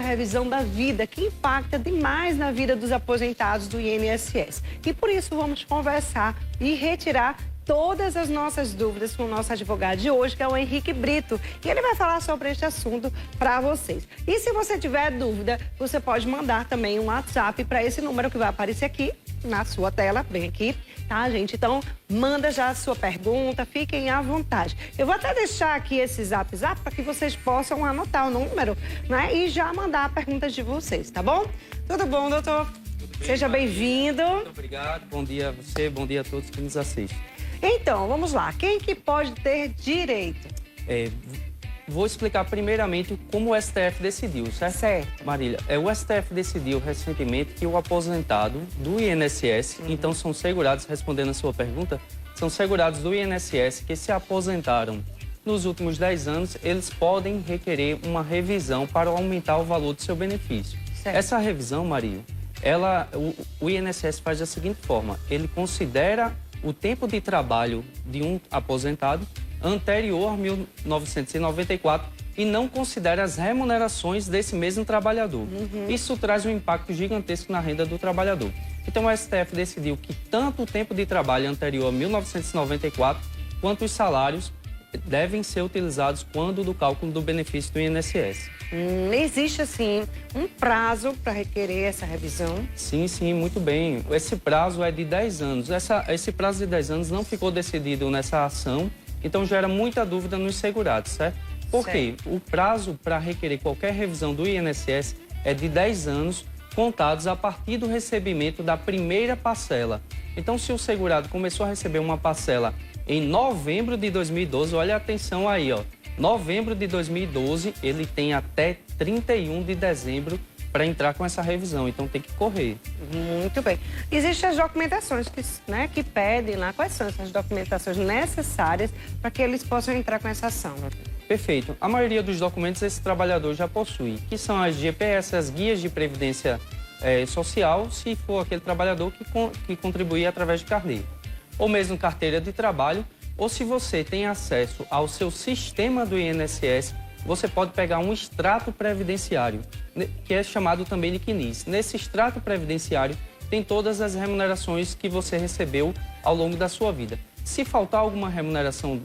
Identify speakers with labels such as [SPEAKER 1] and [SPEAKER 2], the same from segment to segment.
[SPEAKER 1] revisão da vida, que impacta demais na vida dos aposentados do INSS. E por isso vamos conversar e retirar todas as nossas dúvidas com o nosso advogado de hoje, que é o Henrique Brito. E ele vai falar sobre este assunto para vocês. E se você tiver dúvida, você pode mandar também um WhatsApp para esse número que vai aparecer aqui na sua tela, bem aqui, tá, gente? Então, manda já a sua pergunta, fiquem à vontade. Eu vou até deixar aqui esse zap para que vocês possam anotar o número, né? E já mandar perguntas de vocês, tá bom? Tudo bom, doutor?
[SPEAKER 2] Tudo bem,
[SPEAKER 1] seja bem-vindo.
[SPEAKER 2] Muito obrigado, bom dia a você, bom dia a todos que nos assistem.
[SPEAKER 1] Então, vamos lá. Quem que pode ter direito?
[SPEAKER 2] Vou explicar primeiramente como o STF decidiu, certo?
[SPEAKER 1] Certo.
[SPEAKER 2] Marília, o STF decidiu recentemente que o aposentado do INSS, então são segurados, respondendo a sua pergunta, são segurados do INSS que se aposentaram nos últimos 10 anos, eles podem requerer uma revisão para aumentar o valor do seu benefício.
[SPEAKER 1] Certo.
[SPEAKER 2] Essa revisão, Maria, o INSS faz da seguinte forma, ele considera o tempo de trabalho de um aposentado anterior a 1994 e não considera as remunerações desse mesmo trabalhador. Isso traz um impacto gigantesco na renda do trabalhador. Então o STF decidiu que tanto o tempo de trabalho anterior a 1994 quanto os salários devem ser utilizados quando do cálculo do benefício do INSS.
[SPEAKER 1] Existe, assim, um prazo para requerer essa revisão?
[SPEAKER 2] Sim, muito bem. Esse prazo é de 10 anos. Esse prazo de 10 anos não ficou decidido nessa ação, então gera muita dúvida nos segurados, certo? Por quê? O prazo para requerer qualquer revisão do INSS é de 10 anos, contados a partir do recebimento da primeira parcela. Então, se o segurado começou a receber uma parcela em novembro de 2012, olha a atenção aí, ó. Novembro de 2012, ele tem até 31 de dezembro para entrar com essa revisão, então tem que correr.
[SPEAKER 1] Muito bem. Existem as documentações que pedem lá. Quais são essas documentações necessárias para que eles possam entrar com essa ação?
[SPEAKER 2] Perfeito. A maioria dos documentos esse trabalhador já possui, que são as GPS, as guias de previdência social, se for aquele trabalhador que contribuir através de carneiro. Ou mesmo carteira de trabalho, ou se você tem acesso ao seu sistema do INSS, você pode pegar um extrato previdenciário, que é chamado também de CNIS. Nesse extrato previdenciário tem todas as remunerações que você recebeu ao longo da sua vida. Se faltar alguma remuneração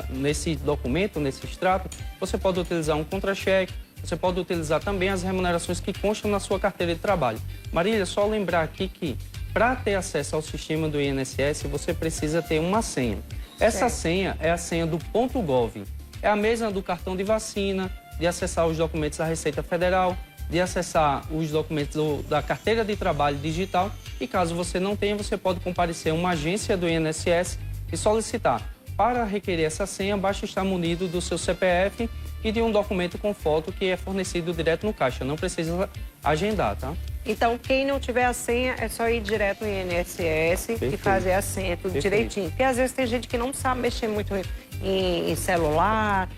[SPEAKER 2] nesse documento, nesse extrato, você pode utilizar um contra-cheque, você pode utilizar também as remunerações que constam na sua carteira de trabalho. Marília, só lembrar aqui que para ter acesso ao sistema do INSS, você precisa ter uma senha. Essa senha é a senha do .gov. É a mesma do cartão de vacina, de acessar os documentos da Receita Federal, de acessar os documentos da carteira de trabalho digital. E caso você não tenha, você pode comparecer a uma agência do INSS e solicitar. Para requerer essa senha, basta estar munido do seu CPF e de um documento com foto que é fornecido direto no caixa. Não precisa agendar, tá?
[SPEAKER 1] Então, quem não tiver a senha, é só ir direto no INSS e fazer a senha, tudo direitinho. Porque às vezes tem gente que não sabe mexer muito em celular,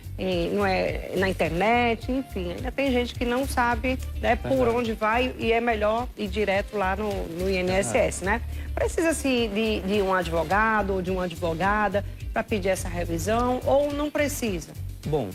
[SPEAKER 1] na internet, enfim. Ainda tem gente que não sabe, né, por onde vai e é melhor ir direto lá no INSS, né? Precisa-se de um advogado ou de uma advogada para pedir essa revisão ou não precisa?
[SPEAKER 2] Bom,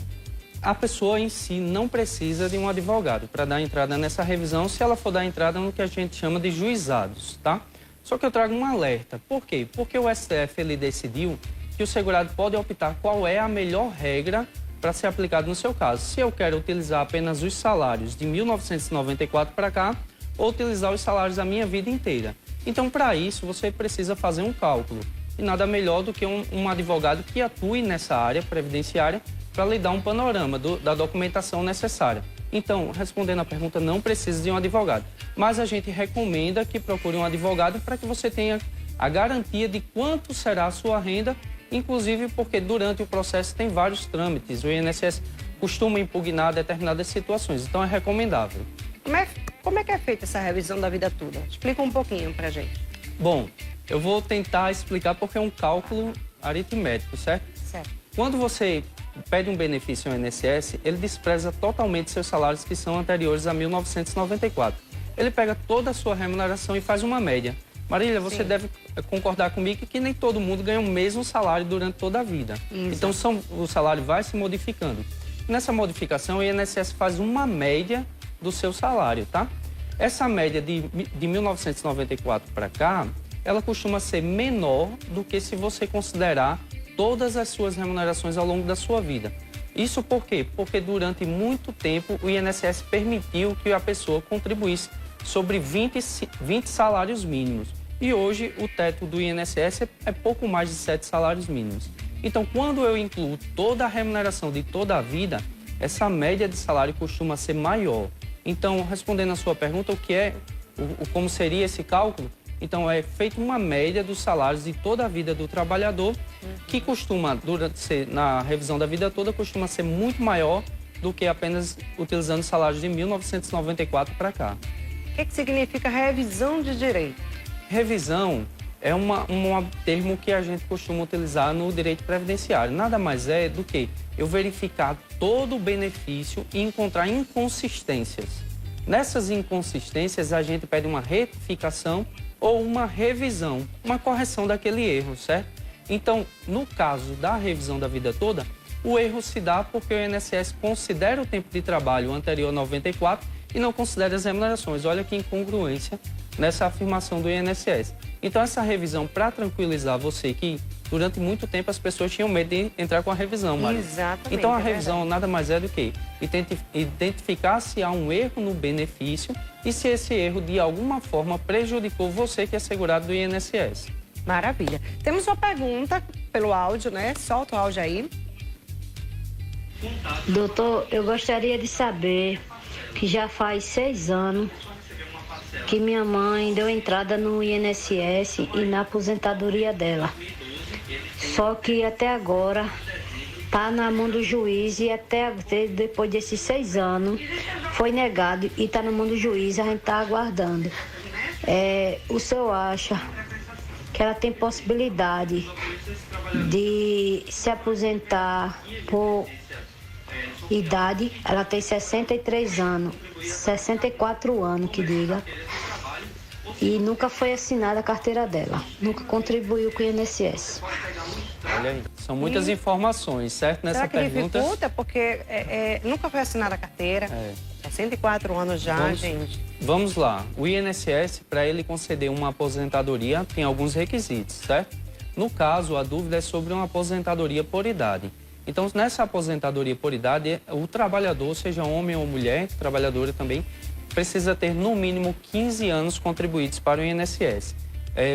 [SPEAKER 2] a pessoa em si não precisa de um advogado para dar entrada nessa revisão, se ela for dar entrada no que a gente chama de juizados, tá? Só que eu trago um alerta. Por quê? Porque o STF ele decidiu que o segurado pode optar qual é a melhor regra para ser aplicada no seu caso. Se eu quero utilizar apenas os salários de 1994 para cá, ou utilizar os salários da minha vida inteira. Então, para isso, você precisa fazer um cálculo. E nada melhor do que um advogado que atue nessa área previdenciária para lhe dar um panorama da documentação necessária. Então, respondendo a pergunta, não precisa de um advogado. Mas a gente recomenda que procure um advogado para que você tenha a garantia de quanto será a sua renda, inclusive porque durante o processo tem vários trâmites. O INSS costuma impugnar determinadas situações, então é recomendável.
[SPEAKER 1] Como é que é feita essa revisão da vida toda? Explica um pouquinho pra gente.
[SPEAKER 2] Bom, eu vou tentar explicar porque é um cálculo aritmético, certo?
[SPEAKER 1] Certo.
[SPEAKER 2] Quando você pede um benefício ao INSS, ele despreza totalmente seus salários que são anteriores a 1994. Ele pega toda a sua remuneração e faz uma média. Marília, você deve concordar comigo que nem todo mundo ganha o mesmo salário durante toda a vida. Então, o salário vai se modificando. Nessa modificação, o INSS faz uma média do seu salário, tá? Essa média de 1994 para cá, ela costuma ser menor do que se você considerar todas as suas remunerações ao longo da sua vida. Isso por quê? Porque durante muito tempo o INSS permitiu que a pessoa contribuísse sobre 20 salários mínimos. E hoje o teto do INSS é pouco mais de 7 salários mínimos. Então, quando eu incluo toda a remuneração de toda a vida, essa média de salário costuma ser maior. Então, respondendo a sua pergunta, como seria esse cálculo? Então, é feita uma média dos salários de toda a vida do trabalhador, que costuma, na revisão da vida toda, costuma ser muito maior do que apenas utilizando salários de 1994 para cá.
[SPEAKER 1] O que significa revisão de direito?
[SPEAKER 2] Revisão é um termo que a gente costuma utilizar no direito previdenciário. Nada mais é do que eu verificar todo o benefício e encontrar inconsistências. Nessas inconsistências, a gente pede uma retificação ou uma revisão, uma correção daquele erro, certo? Então, no caso da revisão da vida toda, o erro se dá porque o INSS considera o tempo de trabalho anterior a 94 e não considera as remunerações. Olha que incongruência nessa afirmação do INSS. Então, essa revisão, para tranquilizar você que durante muito tempo as pessoas tinham medo de entrar com a revisão, Maria.
[SPEAKER 1] Exatamente.
[SPEAKER 2] Então, a revisão nada mais é do que identificar se há um erro no benefício e se esse erro, de alguma forma, prejudicou você que é segurado do INSS.
[SPEAKER 1] Maravilha. Temos uma pergunta pelo áudio, né? Solta o áudio aí.
[SPEAKER 3] Doutor, eu gostaria de saber que já faz 6 anos que minha mãe deu entrada no INSS e na aposentadoria dela. Só que até agora está na mão do juiz e até depois desses 6 anos foi negado e está na mão do juiz, a gente está aguardando. O senhor acha que ela tem possibilidade de se aposentar por idade? Ela tem 63 anos, 64 anos que diga, e nunca foi assinada a carteira dela, nunca contribuiu com o INSS.
[SPEAKER 2] Olha aí, são muitas informações, certo? Nessa
[SPEAKER 1] Será que
[SPEAKER 2] pergunta.
[SPEAKER 1] dificulta? Porque nunca foi assinada a carteira, 64 anos já, gente.
[SPEAKER 2] Vamos lá. O INSS, para ele conceder uma aposentadoria, tem alguns requisitos, certo? No caso, a dúvida é sobre uma aposentadoria por idade. Então, nessa aposentadoria por idade, o trabalhador, seja homem ou mulher, trabalhadora também, precisa ter no mínimo 15 anos contribuídos para o INSS.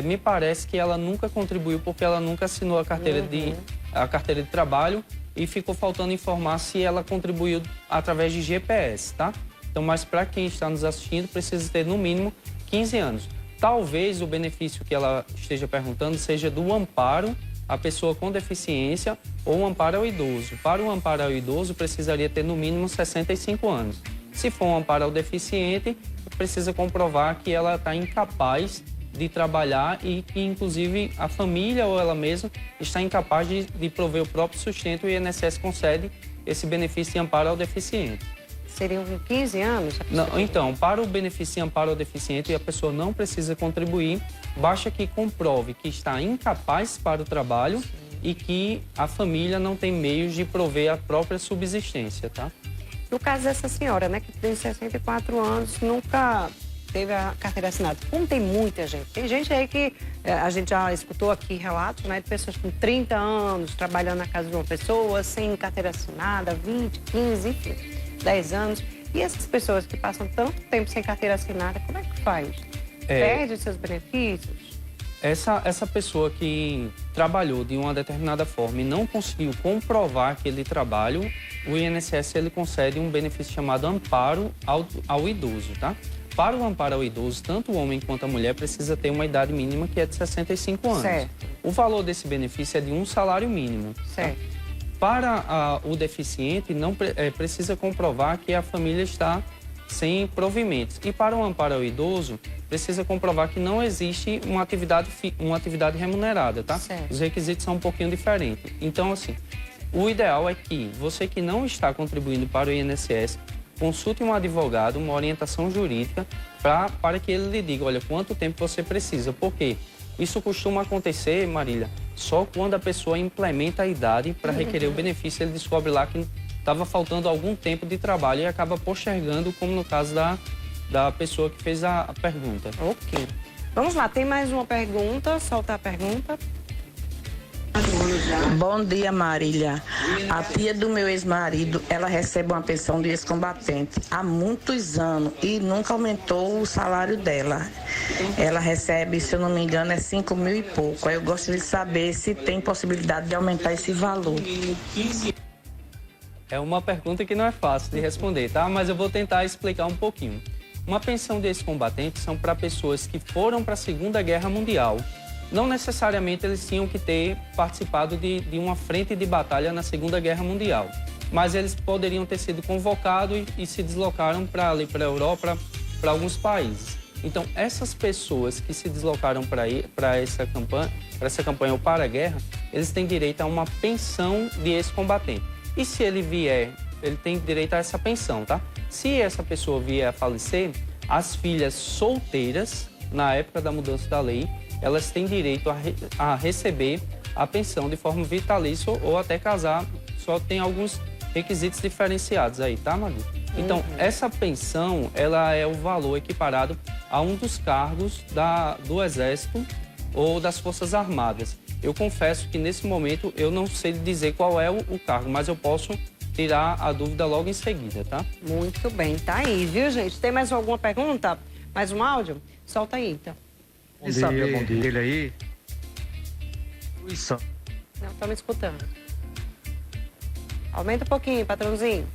[SPEAKER 2] Me parece que ela nunca contribuiu porque ela nunca assinou a carteira de trabalho e ficou faltando informar se ela contribuiu através de GPS, tá? Então, mas para quem está nos assistindo, precisa ter no mínimo 15 anos. Talvez o benefício que ela esteja perguntando seja do amparo à pessoa com deficiência ou amparo ao idoso. Para o amparo ao idoso, precisaria ter no mínimo 65 anos. Se for um amparo ao deficiente, precisa comprovar que ela está incapaz de trabalhar e que, inclusive, a família ou ela mesma está incapaz de prover o próprio sustento e o INSS concede esse benefício de amparo ao deficiente.
[SPEAKER 1] Seriam 15 anos?
[SPEAKER 2] Não, então, para o benefício de amparo ao deficiente, a pessoa não precisa contribuir, basta que comprove que está incapaz para o trabalho e que a família não tem meios de prover a própria subsistência, tá?
[SPEAKER 1] No caso dessa senhora, né, que tem 64 anos, nunca teve a carteira assinada. Como tem muita gente. Tem gente aí que a gente já escutou aqui relatos, né, de pessoas com 30 anos trabalhando na casa de uma pessoa, sem carteira assinada, 20, 15, enfim, 10 anos. E essas pessoas que passam tanto tempo sem carteira assinada, como é que faz? Perde os seus benefícios?
[SPEAKER 2] Essa pessoa que trabalhou de uma determinada forma e não conseguiu comprovar aquele trabalho, o INSS ele concede um benefício chamado amparo ao idoso, tá? Para o amparo ao idoso, tanto o homem quanto a mulher precisa ter uma idade mínima que é de 65 anos.
[SPEAKER 1] Certo.
[SPEAKER 2] O valor desse benefício é de um salário mínimo.
[SPEAKER 1] Certo.
[SPEAKER 2] Tá? Para o deficiente, não precisa comprovar que a família está sem provimentos. E para o amparo ao idoso, precisa comprovar que não existe uma atividade remunerada, tá?
[SPEAKER 1] Certo.
[SPEAKER 2] Os requisitos são um pouquinho diferentes. Então, assim, o ideal é que você que não está contribuindo para o INSS, consulte um advogado, uma orientação jurídica, para que ele lhe diga, olha, quanto tempo você precisa. Por quê? Isso costuma acontecer, Marília, só quando a pessoa implementa a idade para requerer o benefício, ele descobre lá que estava faltando algum tempo de trabalho e acaba postergando, como no caso da pessoa que fez a pergunta.
[SPEAKER 1] Ok. Vamos lá, tem mais uma pergunta. Solta a pergunta.
[SPEAKER 4] Bom dia, Marília. A tia do meu ex-marido, ela recebe uma pensão de ex-combatente há muitos anos e nunca aumentou o salário dela. Ela recebe, se eu não me engano, é 5 mil e pouco. Aí eu gostaria de saber se tem possibilidade de aumentar esse valor.
[SPEAKER 2] É uma pergunta que não é fácil de responder, tá? Mas eu vou tentar explicar um pouquinho. Uma pensão de ex-combatente são para pessoas que foram para a Segunda Guerra Mundial. Não necessariamente eles tinham que ter participado de uma frente de batalha na Segunda Guerra Mundial, mas eles poderiam ter sido convocados e se deslocaram para a Europa, para alguns países. Então, essas pessoas que se deslocaram para essa campanha ou para a guerra, eles têm direito a uma pensão de ex-combatente. E se ele vier, ele tem direito a essa pensão, tá? Se essa pessoa vier a falecer, as filhas solteiras, na época da mudança da lei, elas têm direito a receber a pensão de forma vitalícia ou até casar. Só tem alguns requisitos diferenciados aí, tá, Madu? Então, essa pensão, ela é o valor equiparado a um dos cargos do Exército ou das Forças Armadas. Eu confesso que, nesse momento, eu não sei dizer qual é o cargo, mas eu posso tirar a dúvida logo em seguida, tá?
[SPEAKER 1] Muito bem, tá aí, viu, gente? Tem mais alguma pergunta? Mais um áudio? Solta aí, então.
[SPEAKER 5] Bom dia dele aí.
[SPEAKER 1] Não, tô me escutando. Aumenta um pouquinho, patrãozinho.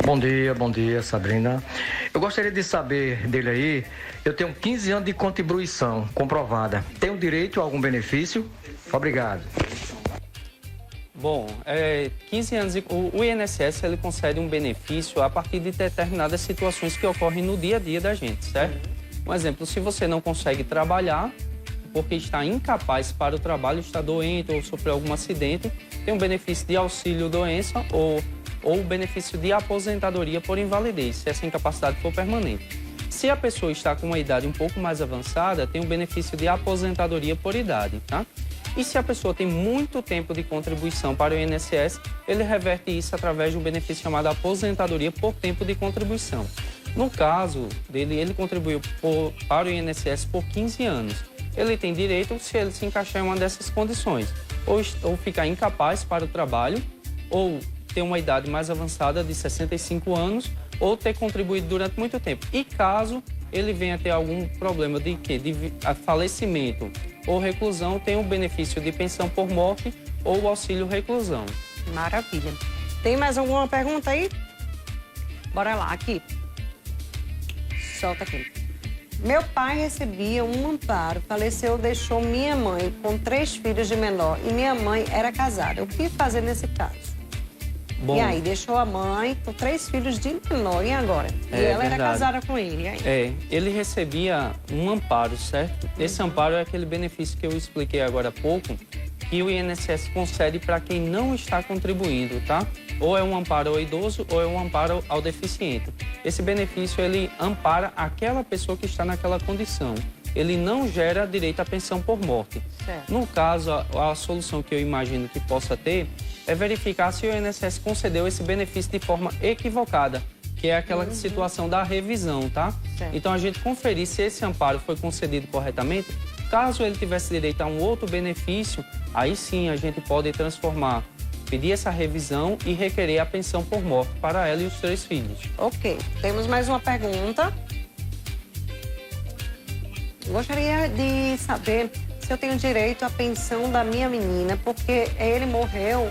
[SPEAKER 5] Bom dia, Sabrina. Eu gostaria de saber dele aí, eu tenho 15 anos de contribuição comprovada. Tenho direito a algum benefício? Obrigado.
[SPEAKER 2] Bom, 15 anos, o INSS ele concede um benefício a partir de determinadas situações que ocorrem no dia a dia da gente, certo? Um exemplo, se você não consegue trabalhar porque está incapaz para o trabalho, está doente ou sofreu algum acidente, tem um benefício de auxílio-doença ou benefício de aposentadoria por invalidez, se essa incapacidade for permanente. Se a pessoa está com uma idade um pouco mais avançada, tem um benefício de aposentadoria por idade, tá? E se a pessoa tem muito tempo de contribuição para o INSS, ele reverte isso através de um benefício chamado aposentadoria por tempo de contribuição. No caso dele, ele contribuiu para o INSS por 15 anos. Ele tem direito, se ele se encaixar em uma dessas condições, ou ficar incapaz para o trabalho, ou ter uma idade mais avançada de 65 anos, ou ter contribuído durante muito tempo. E caso ele venha ter algum problema de falecimento ou reclusão, tem o benefício de pensão por morte ou auxílio reclusão.
[SPEAKER 1] Maravilha. Tem mais alguma pergunta aí? Bora lá, aqui. Solta aqui. Meu pai recebia um amparo, faleceu, deixou minha mãe com 3 filhos de menor e minha mãe era casada. O que fazer nesse caso? Bom, e aí, deixou a mãe com 3 filhos de menor, e agora? E ela era casada com ele, e aí?
[SPEAKER 2] Ele recebia um amparo, certo? Esse amparo é aquele benefício que eu expliquei agora há pouco, que o INSS concede para quem não está contribuindo, tá? Ou é um amparo ao idoso ou é um amparo ao deficiente. Esse benefício, ele ampara aquela pessoa que está naquela condição. Ele não gera direito à pensão por morte. Certo. No caso, a solução que eu imagino que possa ter é verificar se o INSS concedeu esse benefício de forma equivocada, que é aquela situação da revisão, tá? Certo. Então, a gente conferir se esse amparo foi concedido corretamente. Caso ele tivesse direito a um outro benefício, aí sim a gente pode transformar, pedir essa revisão e requerer a pensão por morte para ela e os 3 filhos. Ok.
[SPEAKER 1] Temos mais uma pergunta. Gostaria de saber se eu tenho direito à pensão da minha menina, porque ele morreu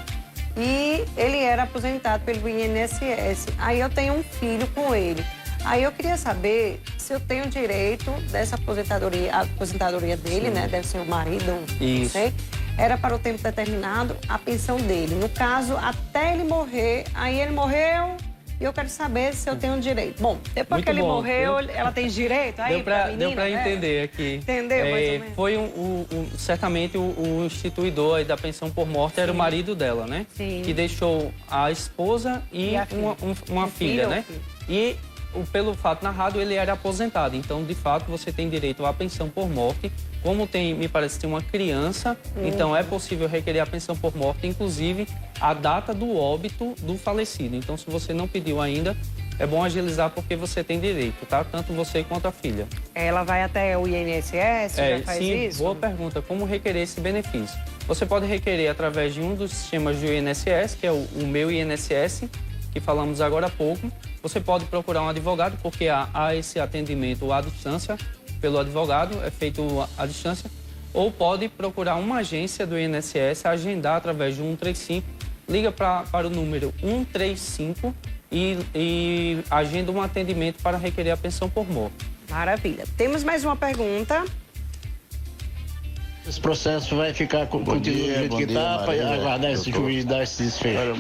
[SPEAKER 1] e ele era aposentado pelo INSS. Aí eu tenho um filho com ele. Aí eu queria saber se eu tenho direito dessa aposentadoria, a aposentadoria dele, né? Deve ser o marido, não sei. Era para o tempo determinado a pensão dele. No caso, até ele morrer, aí ele morreu e eu quero saber se eu tenho direito. Bom, depois muito que ele morreu, ela tem direito aí para a menina?
[SPEAKER 2] Deu para entender aqui.
[SPEAKER 1] Entendeu, mais ou menos?
[SPEAKER 2] Foi certamente o instituidor aí da pensão por morte. Sim. Era o marido dela, né? Sim. Que deixou a esposa e uma filha, né? E pelo fato narrado, ele era aposentado. Então, de fato, você tem direito à pensão por morte. Como me parece, tem uma criança, então é possível requerer a pensão por morte, inclusive a data do óbito do falecido. Então, se você não pediu ainda, é bom agilizar porque você tem direito, tá? Tanto você quanto a filha.
[SPEAKER 1] Ela vai até o INSS, já faz
[SPEAKER 2] sim,
[SPEAKER 1] isso?
[SPEAKER 2] Boa pergunta. Como requerer esse benefício? Você pode requerer através de um dos sistemas do INSS, que é o Meu INSS, que falamos agora há pouco. Você pode procurar um advogado, porque há esse atendimento à distância pelo advogado, é feito à distância, ou pode procurar uma agência do INSS, agendar através de 135, liga para o número 135 e agenda um atendimento para requerer a pensão por morte.
[SPEAKER 1] Maravilha. Temos mais uma pergunta.
[SPEAKER 6] Esse processo vai ficar continua do jeito que está para aguardar esse juiz dar esse desfecho.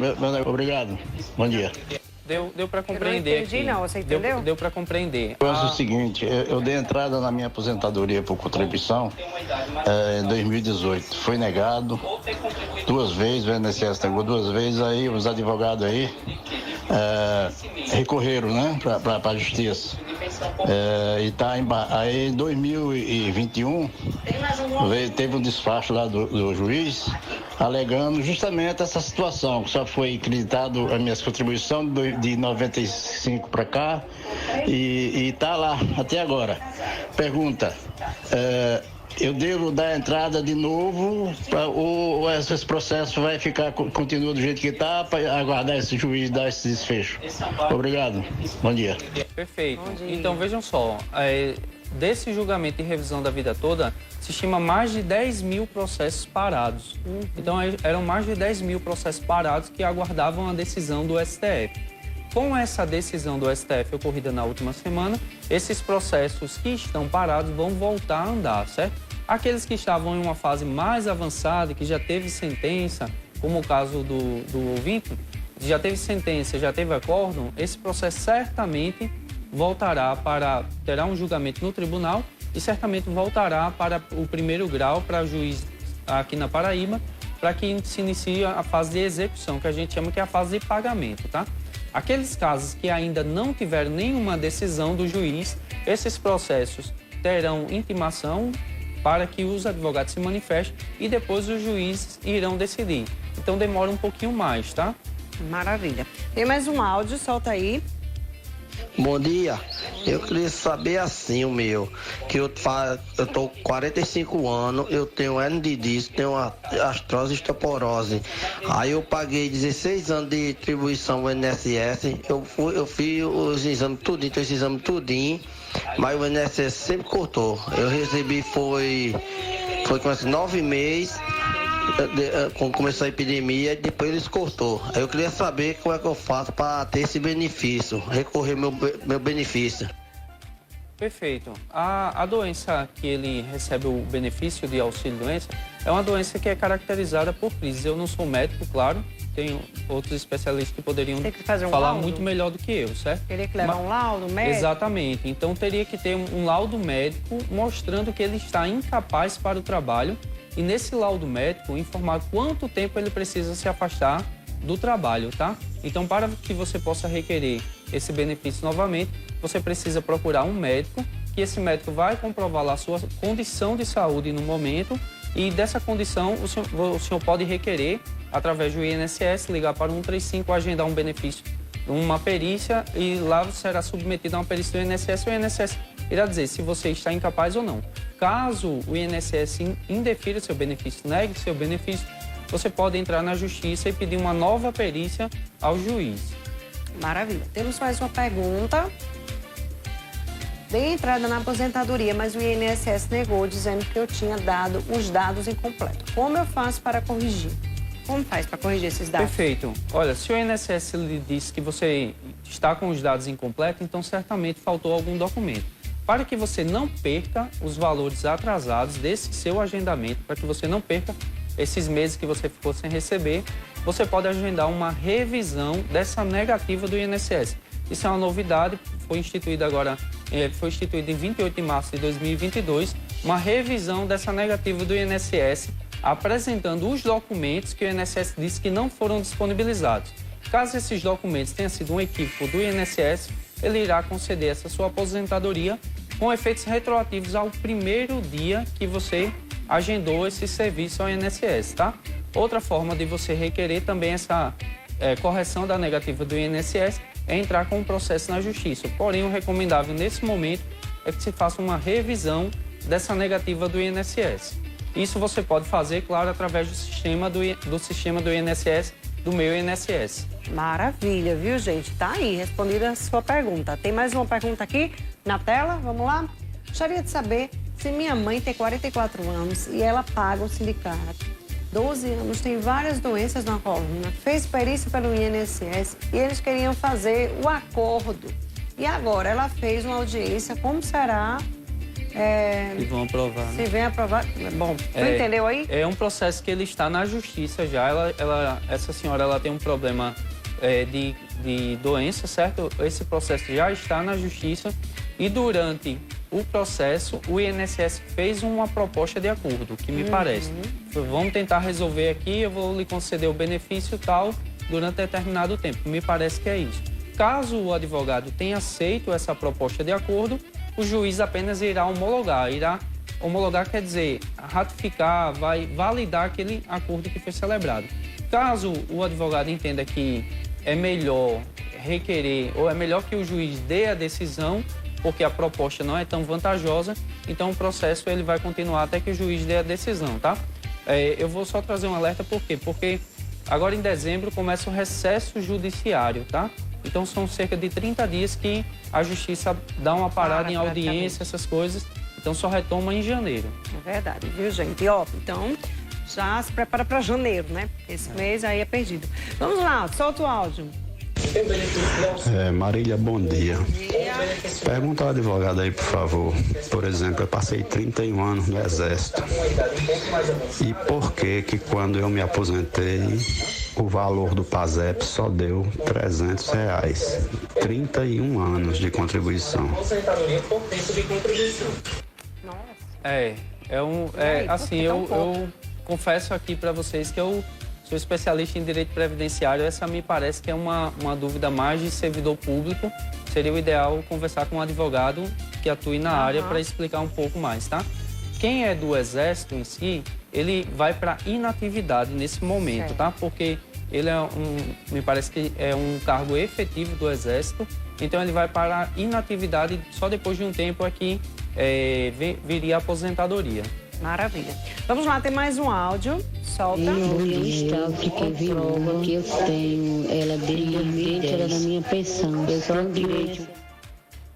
[SPEAKER 6] Obrigado. Bom dia.
[SPEAKER 2] Deu para compreender.
[SPEAKER 1] Eu não entendi, não. Você entendeu?
[SPEAKER 2] Deu para compreender.
[SPEAKER 6] Eu acho o seguinte, eu dei entrada na minha aposentadoria por contribuição em 2018. Foi negado 2 vezes, o INSS negou 2 vezes, aí os advogados aí recorreram, né, para a justiça. Aí em 2021 teve um despacho lá do juiz alegando justamente essa situação, que só foi acreditado a minha contribuição de 95 para cá e está lá até agora. Pergunta, eu devo dar entrada de novo ou esse processo vai ficar, continua do jeito que está para aguardar esse juiz dar esse desfecho? Obrigado. Bom dia.
[SPEAKER 2] Perfeito. Então vejam só, desse julgamento e revisão da vida toda, se estima mais de 10 mil processos parados. Então eram mais de 10 mil processos parados que aguardavam a decisão do STF. Com essa decisão do STF ocorrida na última semana, esses processos que estão parados vão voltar a andar, certo? Aqueles que estavam em uma fase mais avançada, que já teve sentença, como o caso do ouvinte, já teve sentença, já teve acórdão, esse processo certamente terá um julgamento no tribunal e certamente voltará para o primeiro grau, para juiz aqui na Paraíba, para que se inicie a fase de execução, que a gente chama que é a fase de pagamento, tá? Aqueles casos que ainda não tiveram nenhuma decisão do juiz, esses processos terão intimação para que os advogados se manifestem e depois os juízes irão decidir. Então demora um pouquinho mais, tá?
[SPEAKER 1] Maravilha. Tem mais um áudio, solta aí.
[SPEAKER 7] Bom dia, eu queria saber assim, que eu tô com 45 anos, eu tenho hernia de disco, tenho artrose e osteoporose. Aí eu paguei 16 anos de contribuição ao INSS, eu fiz os exames tudinho, mas o INSS sempre cortou. Eu recebi, foi com esses 9 meses, quando começou a epidemia, depois eles cortou. Aí eu queria saber como é que eu faço para ter esse benefício, recorrer meu benefício.
[SPEAKER 2] Perfeito. A doença que ele recebe o benefício de auxílio-doença é uma doença que é caracterizada por crises. Eu não sou médico, claro, tenho outros especialistas que poderiam falar muito melhor do que eu, certo?
[SPEAKER 1] Teria que levar um laudo médico?
[SPEAKER 2] Exatamente. Então teria que ter um laudo médico mostrando que ele está incapaz para o trabalho e nesse laudo médico informar quanto tempo ele precisa se afastar do trabalho, tá? Então, para que você possa requerer esse benefício novamente, você precisa procurar um médico, que esse médico vai comprovar lá a sua condição de saúde no momento e dessa condição o senhor pode requerer, através do INSS, ligar para o 135, agendar um benefício, uma perícia e lá será submetido a uma perícia do INSS e o INSS irá dizer se você está incapaz ou não. Caso o INSS indefira seu benefício, negue seu benefício, você pode entrar na justiça e pedir uma nova perícia ao juiz.
[SPEAKER 1] Maravilha. Temos mais uma pergunta. Dei entrada na aposentadoria, mas o INSS negou, dizendo que eu tinha dado os dados incompletos. Como eu faço para corrigir? Como faz para corrigir esses dados?
[SPEAKER 2] Perfeito. Olha, se o INSS lhe disse que você está com os dados incompletos, então certamente faltou algum documento. Para que você não perca os valores atrasados desse seu agendamento, para que você não perca esses meses que você ficou sem receber, você pode agendar uma revisão dessa negativa do INSS. Isso é uma novidade, foi instituída em 28 de março de 2022, uma revisão dessa negativa do INSS, apresentando os documentos que o INSS disse que não foram disponibilizados. Caso esses documentos tenham sido um equívoco do INSS, ele irá conceder essa sua aposentadoria com efeitos retroativos ao primeiro dia que você agendou esse serviço ao INSS, tá? Outra forma de você requerer também essa correção da negativa do INSS é entrar com um processo na justiça. Porém, o recomendável nesse momento é que se faça uma revisão dessa negativa do INSS. Isso você pode fazer, claro, através do sistema do INSS, do meu INSS.
[SPEAKER 1] Maravilha, viu, gente? Tá aí, respondida a sua pergunta. Tem mais uma pergunta aqui na tela? Vamos lá? Gostaria de saber se minha mãe tem 44 anos e ela paga o sindicato. 12 anos, tem várias doenças na coluna, fez perícia pelo INSS e eles queriam fazer o acordo. E agora ela fez uma audiência, como será?
[SPEAKER 2] E vão aprovar.
[SPEAKER 1] Se vem aprovar. Bom, tu entendeu aí?
[SPEAKER 2] É um processo que ele está na justiça já. Essa senhora ela tem um problema de doença, certo? Esse processo já está na justiça e durante o processo o INSS fez uma proposta de acordo, que me parece. Vamos tentar resolver aqui, eu vou lhe conceder o benefício tal durante determinado tempo. Me parece que é isso. Caso o advogado tenha aceito essa proposta de acordo, o juiz apenas irá homologar. Homologar quer dizer ratificar, vai validar aquele acordo que foi celebrado. Caso o advogado entenda que é melhor requerer, ou é melhor que o juiz dê a decisão, porque a proposta não é tão vantajosa, então o processo ele vai continuar até que o juiz dê a decisão, tá? Eu vou só trazer um alerta, por quê? Porque agora em dezembro começa o recesso judiciário, tá? Então são cerca de 30 dias que a justiça dá uma parada em audiência, essas coisas, então só retoma em janeiro. É
[SPEAKER 1] verdade, viu, gente? Então já se prepara para janeiro, né? Esse mês aí é perdido. Vamos lá, solta o áudio.
[SPEAKER 8] Marília, bom dia. Pergunta ao advogado aí, por favor. Por exemplo, eu passei 31 anos no Exército. E por que quando eu me aposentei, o valor do PASEP só deu R$300? 31 anos de contribuição.
[SPEAKER 2] Eu confesso aqui para vocês que eu sou especialista em direito previdenciário. Essa me parece que é uma dúvida mais de servidor público. Seria o ideal conversar com um advogado que atue na área para explicar um pouco mais, tá? Quem é do Exército em si, ele vai para inatividade nesse momento, tá? Porque ele me parece que é um cargo efetivo do Exército, então ele vai para inatividade, só depois de um tempo é que viria a aposentadoria.
[SPEAKER 1] Maravilha. Vamos lá, tem mais um áudio. Solta.
[SPEAKER 3] Eu estava que comprova que eu tenho ela dentro da minha pensão. Eu tenho direito.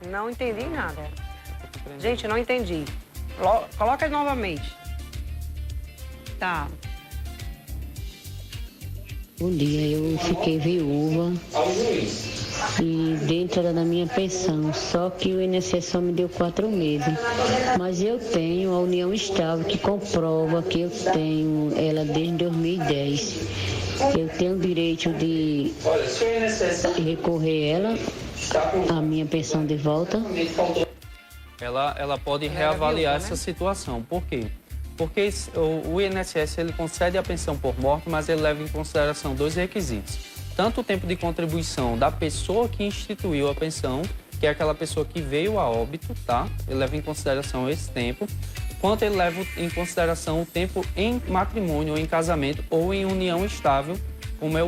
[SPEAKER 1] Não entendi nada. Gente, não entendi. Coloca novamente. Tá.
[SPEAKER 3] Um dia eu fiquei viúva e dentro da minha pensão, só que o INSS só me deu 4 meses. Mas eu tenho a união estável que comprova que eu tenho ela desde 2010. Eu tenho o direito de recorrer a minha pensão de volta.
[SPEAKER 2] Ela pode reavaliar essa situação. Por quê? Porque o INSS ele concede a pensão por morte, mas ele leva em consideração 2 requisitos. Tanto o tempo de contribuição da pessoa que instituiu a pensão, que é aquela pessoa que veio a óbito, tá? Ele leva em consideração esse tempo, quanto ele leva em consideração o tempo em matrimônio, ou em casamento, ou em união estável, como é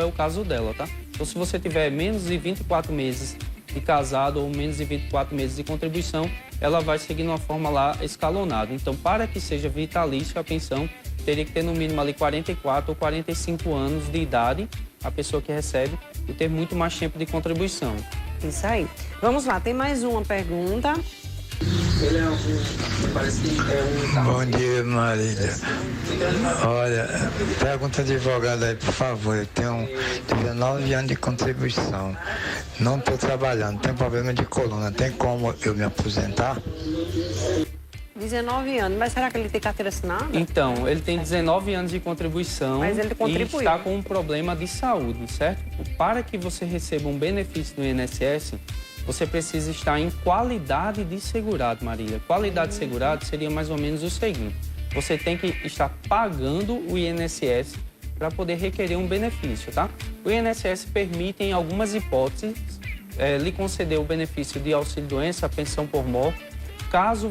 [SPEAKER 2] o caso dela, tá? Então, se você tiver menos de 24 meses de casado ou menos de 24 meses de contribuição, ela vai seguir uma forma lá escalonada. Então, para que seja vitalício a pensão, teria que ter no mínimo ali 44 ou 45 anos de idade, a pessoa que recebe, e ter muito mais tempo de contribuição.
[SPEAKER 1] Isso aí. Vamos lá, tem mais uma pergunta.
[SPEAKER 9] Bom dia, Marília. Olha, pergunta de advogado aí, por favor. Eu tenho 19 anos de contribuição. Não estou trabalhando, tenho problema de coluna. Tem como eu me aposentar?
[SPEAKER 1] 19 anos, mas será que ele tem carteira assinada?
[SPEAKER 2] Então, ele tem 19 anos de contribuição,
[SPEAKER 1] mas ele contribuiu,
[SPEAKER 2] e está com um problema de saúde, certo? Para que você receba um benefício do INSS, você precisa estar em qualidade de segurado, Marília. Qualidade de segurado seria mais ou menos o seguinte: você tem que estar pagando o INSS para poder requerer um benefício, tá? O INSS permite, em algumas hipóteses, lhe conceder o benefício de auxílio-doença, pensão por morte, caso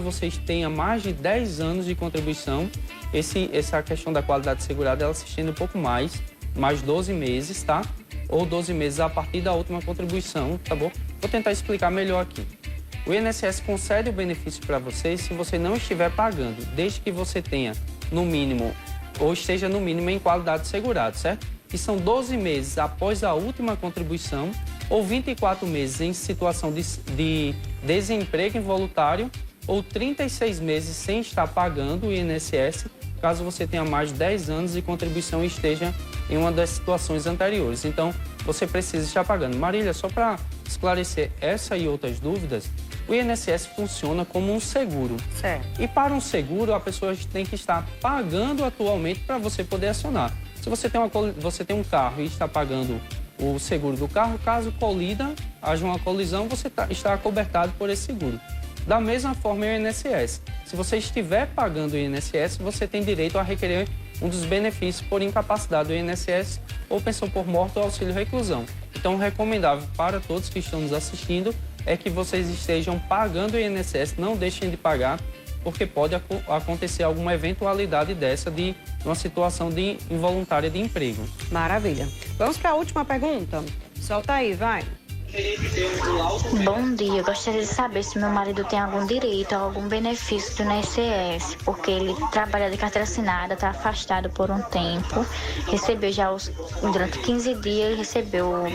[SPEAKER 2] vocês tenham mais de 10 anos de contribuição. Essa questão da qualidade segurada, ela se estende um pouco mais 12 meses, tá? Ou 12 meses a partir da última contribuição, tá bom? Vou tentar explicar melhor aqui. O INSS concede o benefício para vocês se você não estiver pagando, desde que você tenha, no mínimo, ou esteja no mínimo em qualidade segurada, certo? Que são 12 meses após a última contribuição ou 24 meses em situação de desemprego involuntário ou 36 meses sem estar pagando o INSS, caso você tenha mais de 10 anos de contribuição e esteja em uma das situações anteriores. Então, você precisa estar pagando. Marília, só para esclarecer essa e outras dúvidas, o INSS funciona como um seguro.
[SPEAKER 1] Certo.
[SPEAKER 2] E para um seguro, a pessoa tem que estar pagando atualmente para você poder acionar. Se você tem um carro e está pagando o seguro do carro, caso haja uma colisão, você está acobertado por esse seguro. Da mesma forma, o INSS. Se você estiver pagando o INSS, você tem direito a requerer um dos benefícios por incapacidade do INSS ou pensão por morte ou auxílio reclusão. Então, o recomendável para todos que estão nos assistindo é que vocês estejam pagando o INSS, não deixem de pagar, porque pode acontecer alguma eventualidade dessa de uma situação involuntária de emprego.
[SPEAKER 1] Maravilha. Vamos para a última pergunta? Solta aí, vai.
[SPEAKER 10] Bom dia, eu gostaria de saber se meu marido tem algum direito a algum benefício do INSS, porque ele trabalha de carteira assinada, está afastado por um tempo, recebeu já durante 15 dias, ele recebeu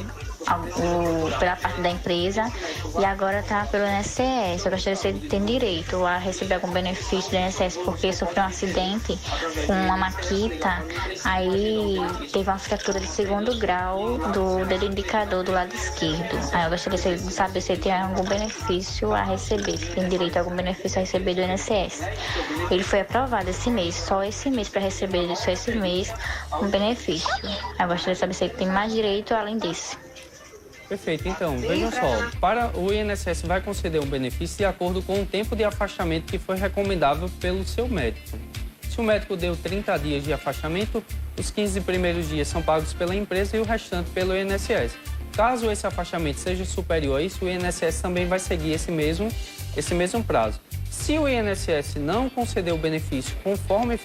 [SPEAKER 10] pela parte da empresa e agora está pelo INSS. Eu gostaria de saber se ele tem direito a receber algum benefício do INSS, porque sofreu um acidente com uma maquita, aí teve uma fratura de 2º grau do dedo indicador do lado esquerdo. Aí eu gostaria de saber se ele tem algum benefício a receber, se tem direito a algum benefício a receber do INSS. Ele foi aprovado esse mês, só esse mês, para receber só esse mês um benefício. Aí eu gostaria de saber se ele tem mais direito além desse.
[SPEAKER 2] Perfeito. Então, vejam só, para o INSS vai conceder um benefício de acordo com o tempo de afastamento que foi recomendável pelo seu médico. Se o médico deu 30 dias de afastamento, os 15 primeiros dias são pagos pela empresa e o restante pelo INSS. Caso esse afastamento seja superior a isso, o INSS também vai seguir esse mesmo prazo. Se o INSS não conceder o benefício conforme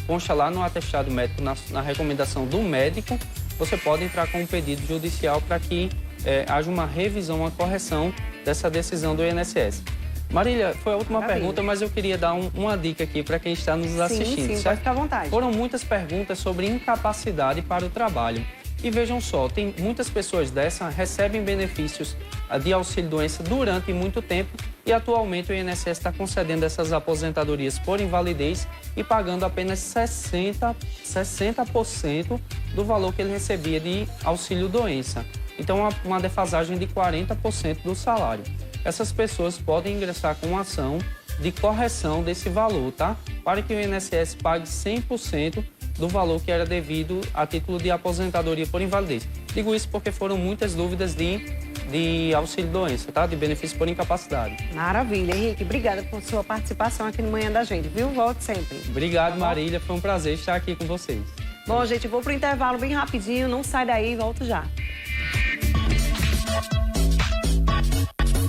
[SPEAKER 2] consta lá no atestado médico, na recomendação do médico, você pode entrar com um pedido judicial para que haja uma revisão, uma correção dessa decisão do INSS. Marília, foi a última pergunta, mas eu queria dar uma dica aqui para quem está nos assistindo.
[SPEAKER 1] Sim,
[SPEAKER 2] certo?
[SPEAKER 1] pode ficar à vontade.
[SPEAKER 2] Foram muitas perguntas sobre incapacidade para o trabalho. E vejam só, tem muitas pessoas recebem benefícios de auxílio-doença durante muito tempo e atualmente o INSS está concedendo essas aposentadorias por invalidez e pagando apenas 60% do valor que ele recebia de auxílio-doença. Então, uma defasagem de 40% do salário. Essas pessoas podem ingressar com uma ação de correção desse valor, tá? Para que o INSS pague 100% do valor que era devido a título de aposentadoria por invalidez. Digo isso porque foram muitas dúvidas de auxílio-doença, tá? De benefício por incapacidade.
[SPEAKER 1] Maravilha, Henrique. Obrigada por sua participação aqui no Manhã da Gente, viu? Volte sempre.
[SPEAKER 2] Obrigado, Marília. Foi um prazer estar aqui com vocês.
[SPEAKER 1] Bom, gente, vou pro intervalo bem rapidinho. Não sai daí, volto já.